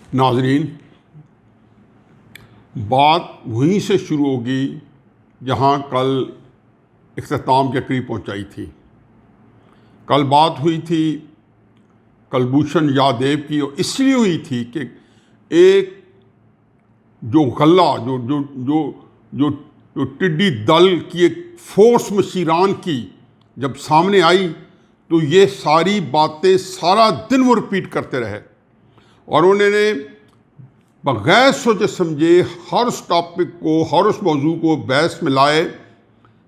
नाजरीन, बात वहीं से शुरू होगी जहां कल इख्तिताम के करीब पहुंचाई थी। कल बात हुई थी कुलभूषण यादव की, और इसलिए हुई थी कि एक जो गल्ला जो जो जो जो जो टिड्डी दल की एक फोर्स मशीरान की जब सामने आई तो ये सारी बातें सारा दिन वो रिपीट करते रहे, और उन्होंने बगैर सोचे समझे हर उस टॉपिक को, हर उस मौजू को बहस में लाए।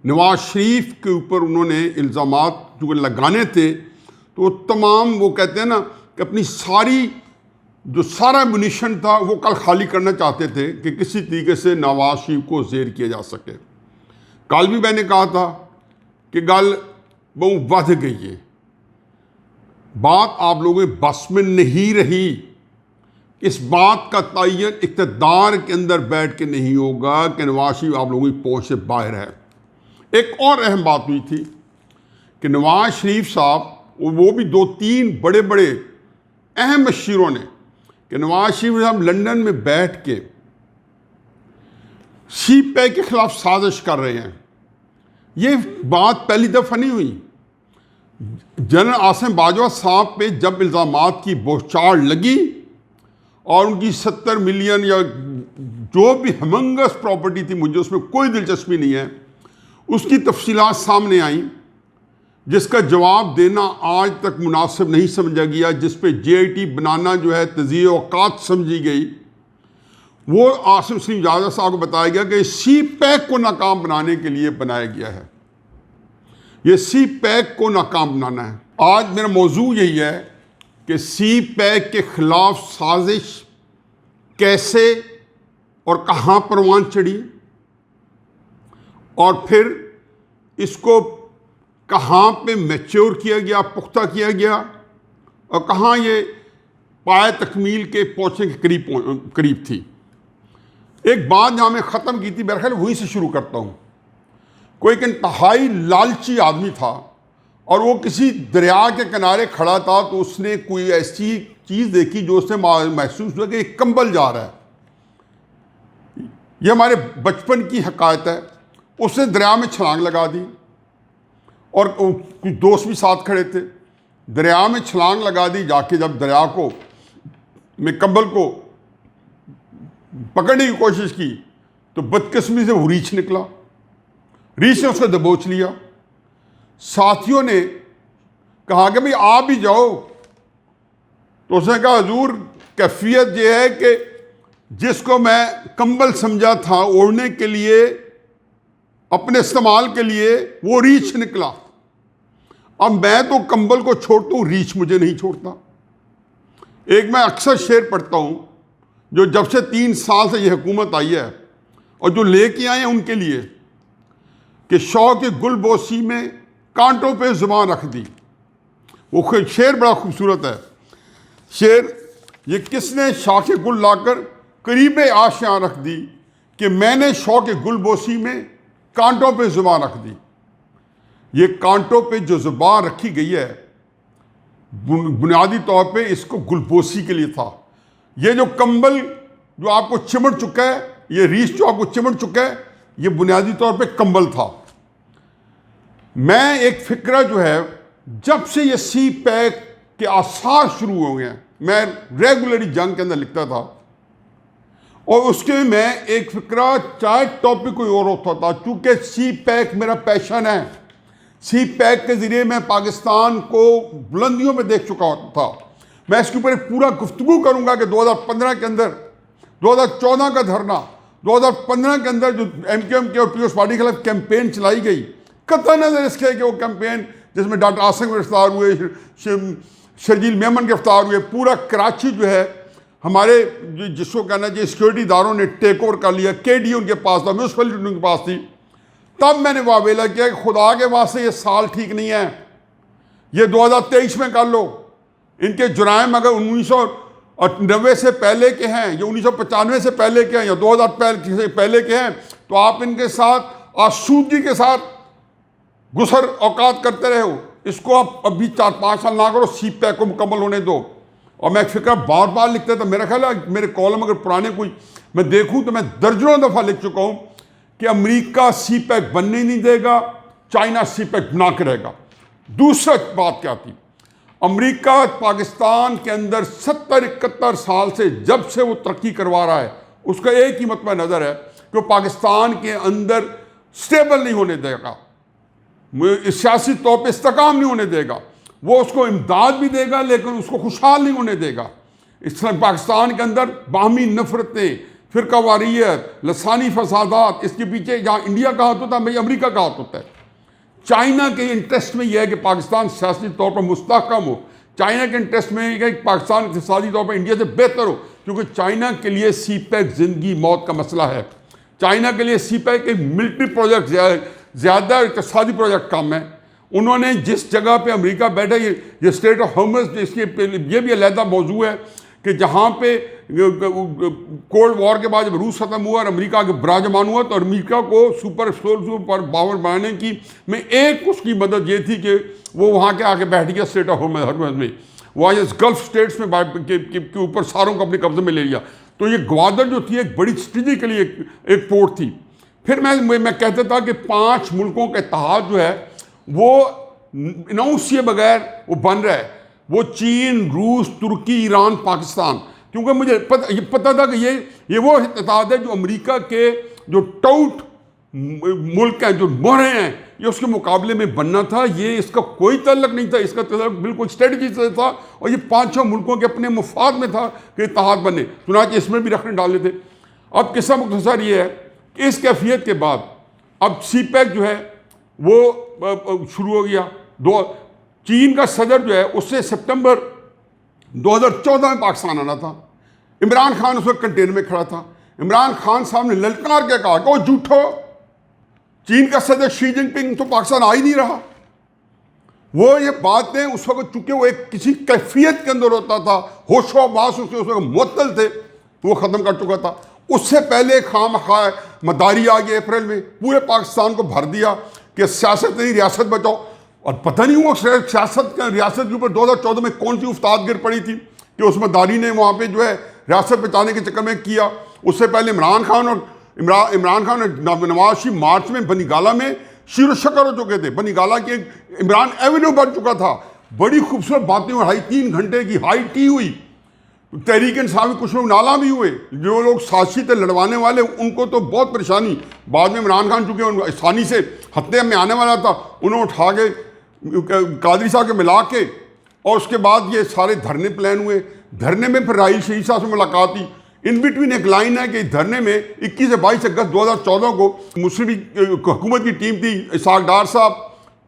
नवाज शरीफ के ऊपर उन्होंने इल्ज़ामात जो लगाने थे तो तमाम, वो कहते हैं ना कि अपनी सारा मुनिशन था वो कल खाली करना चाहते थे कि किसी तरीके से नवाज शरीफ को ज़ेर किया जा सके। कल भी मैंने कहा था कि गल बहुत बढ़ गई है, बात आप लोगों के बस में नहीं रही। इस बात का तयन इक़्तिदार के अंदर बैठ के नहीं होगा कि नवाज शरीफ आप लोगों की पहुँच से बाहर है। एक और अहम बात हुई थी कि नवाज शरीफ साहब, वो भी 2-3 बड़े बड़े अहम मशीरों ने, कि नवाज शरीफ साहब लंदन में बैठ के CPAC के खिलाफ साजिश कर रहे हैं। ये बात पहली दफ़ा नहीं हुई। जनरल आसिम बाजवा साहब पे जब इल्ज़ामात की बौछार लगी और उनकी 70 मिलियन या जो भी हमंगस प्रॉपर्टी थी, मुझे उसमें कोई दिलचस्पी नहीं है, उसकी तफसीलात सामने आई, जिसका जवाब देना आज तक मुनासिब नहीं समझा गया, जिस पे JIT बनाना जो है तज़ीए औकात समझी गई। वो आसिम सलीम जादा साहब को बताया गया कि CPAC को नाकाम बनाने के लिए बनाया गया है, ये CPAC को नाकाम बनाना है। आज मेरा मौजू यही है कि CPAC के खिलाफ साजिश कैसे और कहाँ परवान चढ़ी, और फिर इसको कहाँ पे मैच्योर किया गया, पुख्ता किया गया, और कहाँ ये पाए तकमील के पहुँचने के करीब थी। एक बात जहाँ मैं ख़त्म की थी, मेरा ख्याल वहीं से शुरू करता हूँ। कोई एक इंतहाई लालची आदमी था और वो किसी दरिया के किनारे खड़ा था, तो उसने कोई ऐसी चीज़ देखी जो उसने महसूस हुआ कि एक कंबल जा रहा है। ये हमारे बचपन की हकायत है। उसने दरिया में छलांग लगा दी, और कुछ दोस्त भी साथ खड़े थे। दरिया में छलांग लगा दी, जाके जब दरिया को में कंबल को पकड़ने की कोशिश की तो बदकिस्मती से वो रीछ निकला, रीछ ने उसको दबोच लिया। साथियों ने कहा कि भाई आप भी जाओ, तो उसने कहा हुजूर कैफियत ये है कि जिसको मैं कंबल समझा था ओढ़ने के लिए, अपने इस्तेमाल के लिए, वो रीछ निकला। अब मैं तो कंबल को छोड़ता हूँ, रीछ मुझे नहीं छोड़ता। एक मैं अक्सर शेर पढ़ता हूँ जो जब से 3 साल से ये हुकूमत आई है और जो लेके आए हैं उनके लिए, कि शौक गुलबोसी में कांटों पे जुबान रख दी। वो शेर बड़ा खूबसूरत है। शेर, ये किसने शाख गुल लाकर करीब आशियाँ रख दी, कि मैंने शौक गुलबोसी में कांटों पे जुबान रख दी। ये कांटों पे जो जुबान रखी गई है, बुनियादी तौर पे इसको गुलबोसी के लिए था। ये जो कंबल जो आपको चिमट चुका है, ये रीछ जो आपको चिमट चुका है, ये बुनियादी तौर पे कंबल था। मैं एक फिक्रा जो है, जब से ये CPAC के आसार शुरू हो गए, मैं रेगुलरली जंग के अंदर लिखता था, और उसके मैं एक फिक्रा चाहे टॉपिक कोई और होता था, चूँकि CPAC मेरा पैशन है। CPAC के ज़रिए मैं पाकिस्तान को बुलंदियों में देख चुका था। मैं इसके ऊपर एक पूरा गुफ्तगू करूँगा कि 2015 के अंदर, 2014 का धरना, 2015 के अंदर जो MKM के और पीपल्स पार्टी के खिलाफ कैंपेन चलाई गई, कतई नज़र इसके है कि वो कैंपेन जिसमें डॉक्टर आसिम गिरफ्तार हुए, शर्जील मेमन गिरफ्तार हुए, पूरा कराची जो है हमारे जिसको कहना चाहिए सिक्योरिटी इदारों ने टेक ओवर कर लिया। KD उनके पास था, म्यूनसिपलिटी उनके पास थी। तब मैंने वावेला किया कि खुदा के वास्ते ये साल ठीक नहीं है, ये 2023 में कर लो। इनके जुराइम अगर 1990 से पहले के हैं या 1995 से पहले के हैं या 2000 से पहले के हैं, तो आप इनके साथ आसूदगी के साथ गुसर औकात करते रहे हो। इसको आप अभी 4-5 साल ना करो, CPAC को मुकम्मल होने दो। और मैं फिक्र बार बार लिखता था। मेरा ख्याल है मेरे कॉलम अगर पुराने कोई मैं देखूं तो मैं दर्जनों दफ़ा लिख चुका हूं कि अमेरिका सी पैक बनने नहीं देगा, चाइना सी पैक बना के रहेगा। दूसरा बात क्या थी, अमेरिका पाकिस्तान के अंदर 70-71 साल से जब से वो तरक्की करवा रहा है, उसका एक ही मतवा नज़र है कि वो पाकिस्तान के अंदर स्टेबल नहीं होने देगा, सियासी तौर पर इस्तेकाम नहीं होने देगा। वो उसको इमदाद भी देगा लेकिन उसको खुशहाल नहीं होने देगा। इस तरह पाकिस्तान के अंदर बाहमी नफरतें, फ़िरकावारियत, लसानी फसादात, इसके पीछे जहाँ इंडिया का हाथ होता है, भाई अमेरिका का हाथ होता है। चाइना के इंटरेस्ट में यह है कि पाकिस्तान सियासी तौर पर मुस्तहकम हो। चाइना के इंटरेस्ट में यह है कि पाकिस्तान इक़्तिसादी तौर पर इंडिया से बेहतर हो, क्योंकि चाइना के लिए सी पैक ज़िंदगी मौत का मसला है। चाइना के लिए सी पैक एक मिलिट्री प्रोजेक्ट ज़्यादा इक़्तिसादी प्रोजेक्ट कम है। उन्होंने जिस जगह पे अमेरिका बैठा, ये स्टेट ऑफ हॉर्मज़, इसके ये भी अलहदा मौजू है कि जहाँ पे कोल्ड वॉर के बाद जब रूस ख़त्म हुआ और अमेरिका के बराजमान हुआ, तो अमेरिका को सुपर पावर बनाने की में एक उसकी मदद ये थी कि वो वहाँ के आके बैठ गया स्टेट ऑफ हॉर्मज़ में, वहाँ इस गल्फ स्टेट्स में के ऊपर सारों को अपने कब्जे में ले लिया। तो ये ग्वादर जो थी एक बड़ी स्ट्रेटेजिकली एक पोर्ट थी। फिर मैं कहता था कि 5 मुल्कों का इत्तेहाद जो है वो अनाउंस किए बगैर वो बन रहा है, वो चीन, रूस, तुर्की, ईरान, पाकिस्तान। क्योंकि मुझे पता था कि ये वो इत्तेहाद है जो अमेरिका के जो टाउट मुल्क हैं, जो मोहरे हैं, ये उसके मुकाबले में बनना था। ये इसका कोई तल्लक नहीं था, इसका तल्लक बिल्कुल स्ट्रेटजी से था और ये 5-6 मुल्कों के अपने मुफाद में था कि इत्तेहाद बने, चुनांचे इसमें भी रखने डाले थे। अब किस्सा मुख्तसर ये है कि इस कैफियत के बाद अब सी पैक जो है वो शुरू हो गया। चीन का सदर जो है उससे सितंबर 2014 में पाकिस्तान आना था। इमरान खान उस वक्त कंटेनर में खड़ा था। इमरान खान साहब ने ललकार के कहा कि वो झूठो, चीन का सदर शी जिनपिंग तो पाकिस्तान आ ही नहीं रहा। वो ये बातें उस वक्त चूंकि वो एक किसी कैफियत के अंदर होता था, होशो हवास उसके उस वक्त मुअत्तल थे, वो ख़त्म कर चुका था। उससे पहले खामखा मदारी आ गई अप्रैल में, पूरे पाकिस्तान को भर दिया कि सियासत नहीं रियासत बचाओ। और पता नहीं वो सियासत रियासत के ऊपर 2014 में कौन सी उस्ताद गिर पड़ी थी कि उस मदारी ने वहाँ पे जो है रियासत बचाने के चक्कर में किया। उससे पहले इमरान खान और नवाज शरीफ मार्च में बनीगाला में शीर शकर हो चुके थे। बनीगाला की इमरान एवेन्यू बन चुका था। बड़ी खूबसूरत बातें और 3 घंटे की हाई टी हुई। तहरीक इंसाफ कुछ लोग नाला भी हुए, जो लोग साजिशी थे लड़वाने वाले, उनको तो बहुत परेशानी। बाद में इमरान खान चूँकि आसानी से हत्या में आने वाला था, उन्होंने उठा के कादरी साहब के मिला के, और उसके बाद ये सारे धरने प्लान हुए। धरने में फिर राहील शहीद साहब से मुलाकात हुई। इन बिटवीन एक लाइन है कि धरने में 21 से 22 अगस्त 2014 को मुस्लिम लीग हुकूमत की टीम थी, इसाक डार साहब,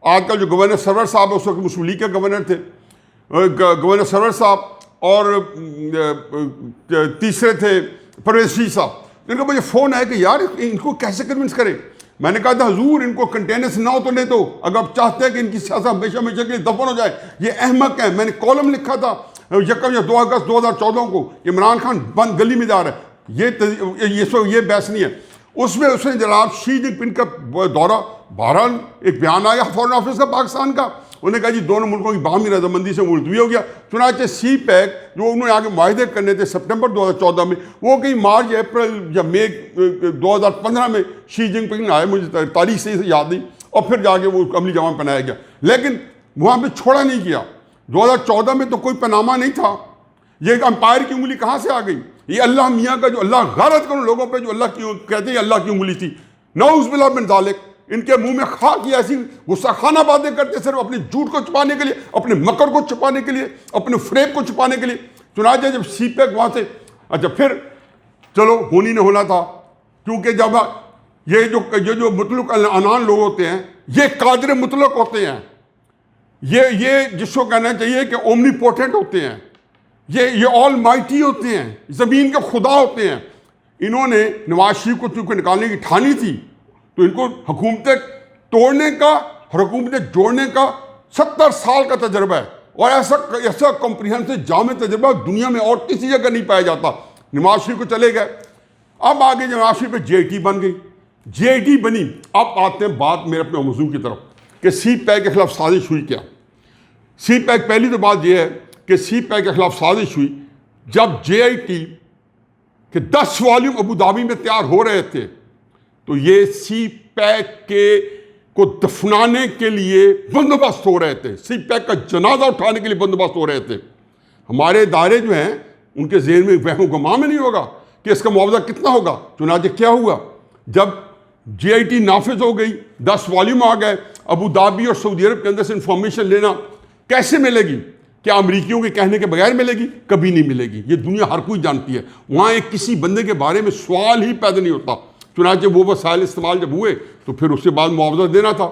आजकल जो गवर्नर सरवर साहब उस वक्त मुस्लिम लीग के गवर्नर थे, गवर्नर सरवर साहब, और तीसरे थे परवेज शी साहब। इनका मुझे फ़ोन आया कि यार इनको कैसे कन्विंस करें। मैंने कहा था हुजूर इनको कंटेनर से ना उतरने दो, अगर आप चाहते हैं कि इनकी सियासत हमेशा हमेशा के लिए दफन हो जाए। ये अहमक है। मैंने कॉलम लिखा था 2 अगस्त 2014 को, इमरान खान बंद गली में जा रहा है, ये बहस नहीं है। उसमें उसने जनाब शी जिनपिंग का दौरा, बहरहाल एक बयान आया फॉरेन ऑफिस का पाकिस्तान का, उन्होंने कहा जी दोनों मुल्कों की बाहमी रजामंदी से मुलतवी हो गया। चुनांचे सी पैक जो उन्होंने आगे माहदे करने थे सितंबर 2014 में, वो कहीं मार्च अप्रैल या मई 2015 में शी जिनपिंग आए, मुझे तारीख से याद नहीं, और फिर जाके वो अमली जमा पहनाया गया। लेकिन वहाँ पर छोड़ा नहीं गया। 2014 में तो कोई पनामा नहीं था। ये अंपायर की उंगली कहाँ से आ गई? ये अल्लाह मियाँ का जो अल्लाह गारत करो लोगों पे, जो अल्लाह की कहते हैं अल्लाह की उंगली थी। नऊज़ बिल्लाह मिन ज़ालिक, इनके मुंह में खा की ऐसी गुस्सा खाना बातें करते, सिर्फ अपने झूठ को छुपाने के लिए, अपने मकर को छुपाने के लिए, अपने फ्रेब को छुपाने के लिए। चुनांचे जब सी पैक वहाँ से, अच्छा फिर चलो होनी न होना था, क्योंकि जब ये जो मुतलक अनान लोग होते हैं, ये कादिर मुतलक होते हैं, ये जिसको कहना चाहिए कि ओमनीपोटेंट होते हैं, ये ऑल माइटी होते हैं, ज़मीन के खुदा होते हैं। इन्होंने नवाज शरीफ को चूँकि निकालने की ठानी थी, तो इनको हुकूमतें तोड़ने का और हुकूमतें जोड़ने का 70 साल का तजर्बा है, और ऐसा कॉम्प्रिहेंसिव जामे तजर्बा दुनिया में और किसी जगह नहीं पाया जाता। नवाज शरीफ को चले गए, अब आगे नवाज शरीफ पे JIT बन गई, JIT बनी। अब आते हैं बात मेरे अपने मौजू की तरफ कि सी पैक के खिलाफ साजिश हुई क्या। सी पैक, पहली तो बात यह है कि सी पैक के खिलाफ साजिश हुई, जब JIT के 10 वॉल्यूम अबू धाबी में तैयार हो रहे थे, तो ये सी पैक को दफनाने के लिए बंदोबस्त हो रहे थे, सी पैक का जनाजा उठाने के लिए बंदोबस्त हो रहे थे। हमारे इदारे जो हैं उनके ज़हन में वहम गुमा में नहीं होगा कि इसका मुआवजा कितना होगा। चुनाचे क्या हुआ, जब JIT नाफिज हो गई, 10 वॉल्यूम आ गए, अबू धाबी और सऊदी अरब के अंदर से इंफॉर्मेशन लेना कैसे मिलेगी? क्या अमरीकियों के कहने के बगैर मिलेगी? कभी नहीं मिलेगी, ये दुनिया हर कोई जानती है। वहाँ एक किसी बंदे के बारे में सवाल ही पैदा नहीं होता। चुनाचे वो वसाइल इस्तेमाल जब हुए तो फिर उसके बाद मुआवजा देना था।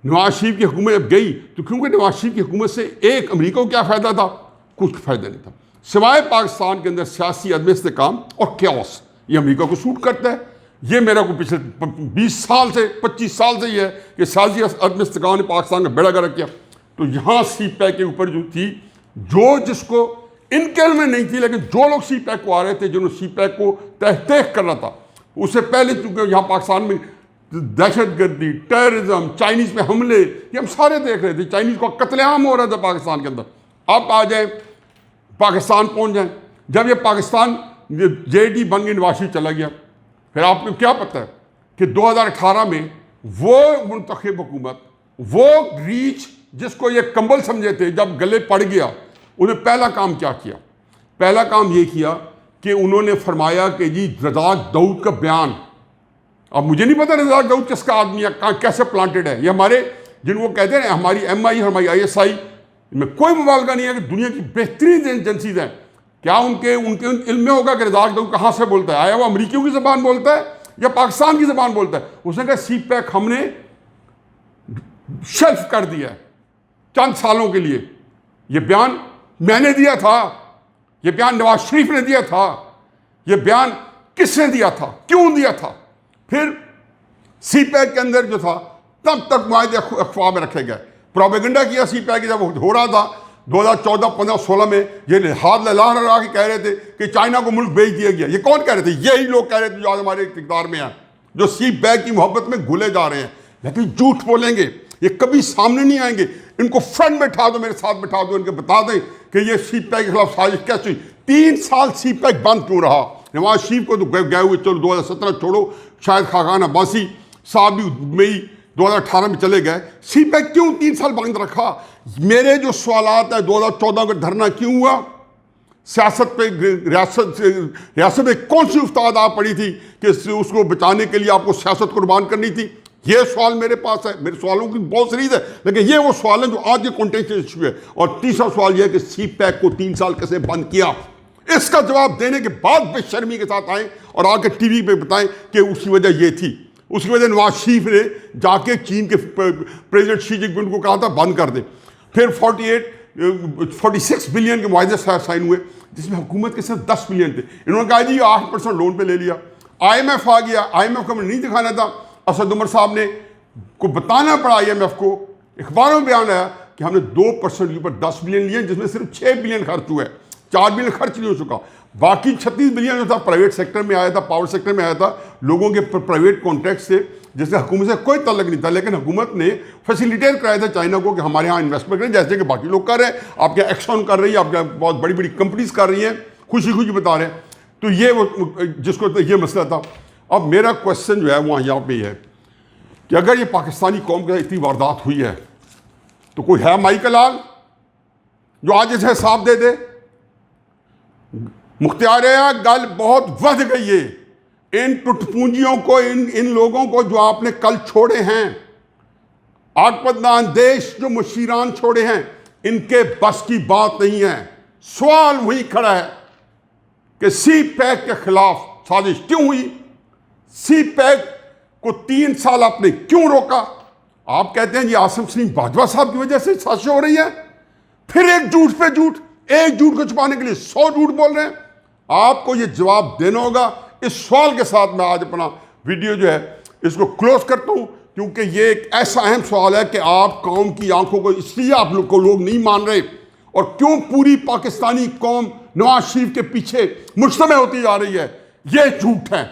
नवाज शरीफ की हुकूमत जब गई तो क्योंकि नवाज शरीफ की हुकूमत से एक अमरीका को क्या फ़ायदा था? कुछ फ़ायदा नहीं था, सिवाय पाकिस्तान के अंदर सियासी अदम इस्तेकाम और क्यास। ये अमरीका को सूट करता है। ये मेरा को पिछले 20 साल से 25 साल से ही है कि सियासी अदम इस्तेकाम ने पाकिस्तान का बेड़ा गर्क किया। तो यहाँ सी पैक के ऊपर जो थी, जो जिसको इनके में नहीं थी, लेकिन जो लोग सी पैक को आ रहे थे, जिन्होंने सी पैक को तहत कर रहा था, उससे पहले चूंकि यहाँ पाकिस्तान में दहशतगर्दी, टेररिज्म, चाइनीज़ पे हमले, ये हम सारे देख रहे थे। चाइनीज़ का कत्लेआम हो रहा था पाकिस्तान के अंदर। अब आ जाए पाकिस्तान पहुँच जाए, जब ये पाकिस्तान JIT बन के नवाज शरीफ चला गया, फिर आपको क्या पता है कि 2018 में वो मुंतखब हुकूमत, वो रीच जिसको ये कंबल समझे थे, जब गले पड़ गया, उन्हें पहला काम क्या किया? पहला काम ये किया कि उन्होंने फरमाया कि जी रज़ाक दाऊद का बयान, अब मुझे नहीं पता रज़ाक दाऊद किसका आदमी है, कैसे प्लांटेड है। ये हमारे जिनको कहते हैं हमारी MI, हमारी ISI में कोई मुबालगा नहीं है कि दुनिया की बेहतरीन एजेंसीज हैं, क्या उनके इल्म में होगा कि रज़ाक दाऊद कहाँ से बोलता है? आया वो अमरीकियों की ज़बान बोलता है या पाकिस्तान की ज़बान बोलता है? उसने कहा सी पैक हमने शेल्फ कर दिया है चंद सालों के लिए। ये बयान मैंने दिया था, ये बयान नवाज शरीफ ने दिया था, ये बयान किसने दिया था, क्यों दिया था? फिर सी पैक के अंदर जो था तब तक मुआहदे अखवा में रखे गए। प्रोपेगेंडा किया सी पैक जब हो रहा था 2014, 15, 16 में, ये हाथ लला रहा के कह रहे थे कि चाइना को मुल्क बेच दिया गया। ये कौन कह रहे थे? यही लोग कह रहे थे जो आज हमारे इक़्तिदार में हैं, जो सी पैक की मोहब्बत में घुले जा रहे हैं, लेकिन झूठ बोलेंगे, ये कभी सामने नहीं आएंगे। इनको फ्रंट बैठा दो, मेरे साथ बैठा दो, इनके बता दें कि ये सी पैक के खिलाफ साजिश कैसे हुई। 3 साल सी पैक बंद क्यों रहा? नवाज शरीफ को तो गए हुए, चलो 2017 छोड़ो, शायद खाकान अब्बासी साहब भी मई 2018 में चले गए। सी पैक क्यों 3 साल बंद रखा? मेरे जो सवालात है, 2014 का धरना क्यों हुआ? सियासत पे रियासत में कौन सी उस्ताद आप पड़ी थी कि उसको बचाने के लिए आपको सियासत कुर्बान करनी थी? ये सवाल मेरे पास है। मेरे सवालों की बहुत सीरीज है, लेकिन ये वो सवाल है जो आज के कॉन्टेक्स्ट इशू है। और तीसरा सवाल यह है कि सी पैक को 3 साल कैसे बंद किया? इसका जवाब देने के बाद बेशर्मी के साथ आए और आके टीवी पे बताएं कि उसकी वजह ये थी, उसकी वजह नवाज शरीफ ने जाके चीन के प्रेसिडेंट शी जिनपिंग को कहा था बंद कर दे। फिर 46 बिलियन के मुआहदे साइन हुए, जिसमें हुकूमत के सिर्फ 10 बिलियन थे। इन्होंने कहा जी 8% लोन पे ले लिया। IMF आ गया, IMF को हमें नहीं दिखाना था। असद उमर साहब ने को बताना पड़ा IMF को, अखबारों में बयान आया कि हमने 2% के ऊपर 10 बिलियन लिए, जिसमें सिर्फ 6 बिलियन खर्च हुआ है, 4 बिलियन खर्च नहीं हो चुका। बाकी 36 बिलियन जो था प्राइवेट सेक्टर में आया था, पावर सेक्टर में आया था, लोगों के प्राइवेट कॉन्ट्रैक्ट से, जिससे हुकूमत से कोई तल्लक नहीं था। लेकिन हुकूमत ने फैसिलिटेट कराया था चाइना को कि हमारे यहाँ इन्वेस्टमेंट करें, जैसे कि बाकी लोग कर रहे हैं। आपके एक्सॉन कर रही है, आपके बहुत बड़ी बड़ी कंपनीज कर रही हैं, खुशी खुशी बता रहे हैं। तो ये वो जिसको तो ये मसला था। अब मेरा क्वेश्चन जो है वहाँ यहाँ पे है कि अगर ये पाकिस्तानी कौम के साथ इतनी वारदात हुई है, तो कोई है माइकल लाल जो आज इसे हिसाब दे दे? मुख्तियार गल बहुत बढ़ गई है। इन टुटपूंजियों को, इन लोगों को जो आपने कल छोड़े हैं, आकबदान देश जो मुशीरान छोड़े हैं, इनके बस की बात नहीं है। सवाल वही खड़ा है कि सी पैक के खिलाफ साजिश क्यों हुई? सी पैक को 3 साल आपने क्यों रोका? आप कहते हैं जी आसिम सलीम बाजवा साहब की वजह से साजिश हो रही है। फिर एक झूठ पे झूठ, एक झूठ को छुपाने के लिए 100 झूठ बोल रहे हैं। आपको ये जवाब देना होगा। इस सवाल के साथ मैं आज अपना वीडियो जो है इसको क्लोज करता हूं, क्योंकि ये एक ऐसा अहम सवाल है कि आप कौम की आंखों को इसलिए आप लोग को लोग नहीं मान रहे, और क्यों पूरी पाकिस्तानी कौम नवाज शरीफ के पीछे मुश्तमे होती जा रही है। ये झूठ है।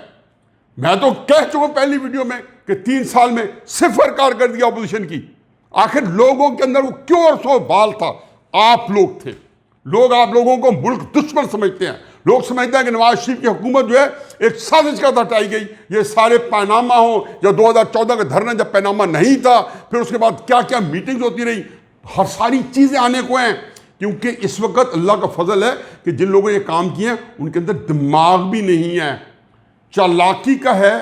मैं तो कह चुका पहली वीडियो में कि 3 साल में सिफर कारकर्दगी अपोजिशन की। आखिर लोगों के अंदर वो क्यों और सो बाल था? आप लोग थे। लोग आप लोगों को मुल्क दुश्मन समझते हैं। लोग समझते हैं कि नवाज शरीफ की हुकूमत जो है एक साजिश का हटाई गई। ये सारे पैनामा हो या 2014 का धरना जब पैनामा नहीं था, फिर उसके बाद क्या क्या मीटिंग्स होती रही, हर सारी चीज़ें आने को हैं। क्योंकि इस वक्त अल्लाह का फजल है कि जिन लोगों ने ये काम किए हैं उनके अंदर दिमाग भी नहीं है, चालाकी का है,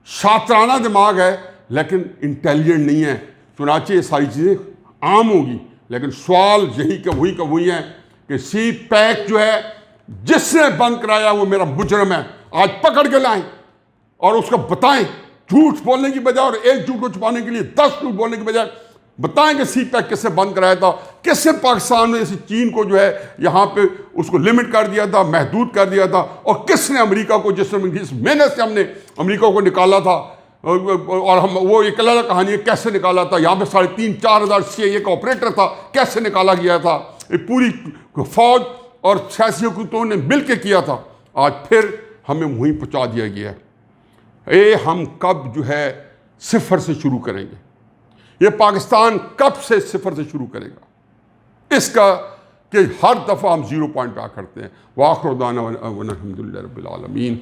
शातराना दिमाग है, लेकिन इंटेलिजेंट नहीं है। चुनाचे ये सारी चीज़ें आम होगी। लेकिन सवाल यही का वही है कि सी पैक जो है जिसने बंद कराया वो मेरा मुजरम है। आज पकड़ के लाएं और उसको बताएं, झूठ बोलने की बजाय और एक झूठ को छुपाने के लिए 10 झूठ बोलने की बजाय बताएं कि सी पैक किसने बंद कराया था, किसने पाकिस्तान में जैसे चीन को जो है यहाँ पे उसको लिमिट कर दिया था, महदूद कर दिया था, और किसने अमेरिका को, जिस मेहनत से हमने अमेरिका को निकाला था, और हम वो एक अलग कहानी है कैसे निकाला था। यहाँ पे 3,500-4 हज़ार CIA का ऑपरेटर था, कैसे निकाला गया था, एक पूरी फौज और सियासी हुकूमतों ने मिल के किया था। आज फिर हमें वहीं पहुँचा दिया गया है। हम कब जो है सिफर से शुरू करेंगे, ये पाकिस्तान कब से सिफर से शुरू करेगा, इसका कि हर दफ़ा हम 0 पॉइंट पे आ करते हैं। वाखिर दाना अल्हम्दुलिल्लाह रब्बिल आलमीन।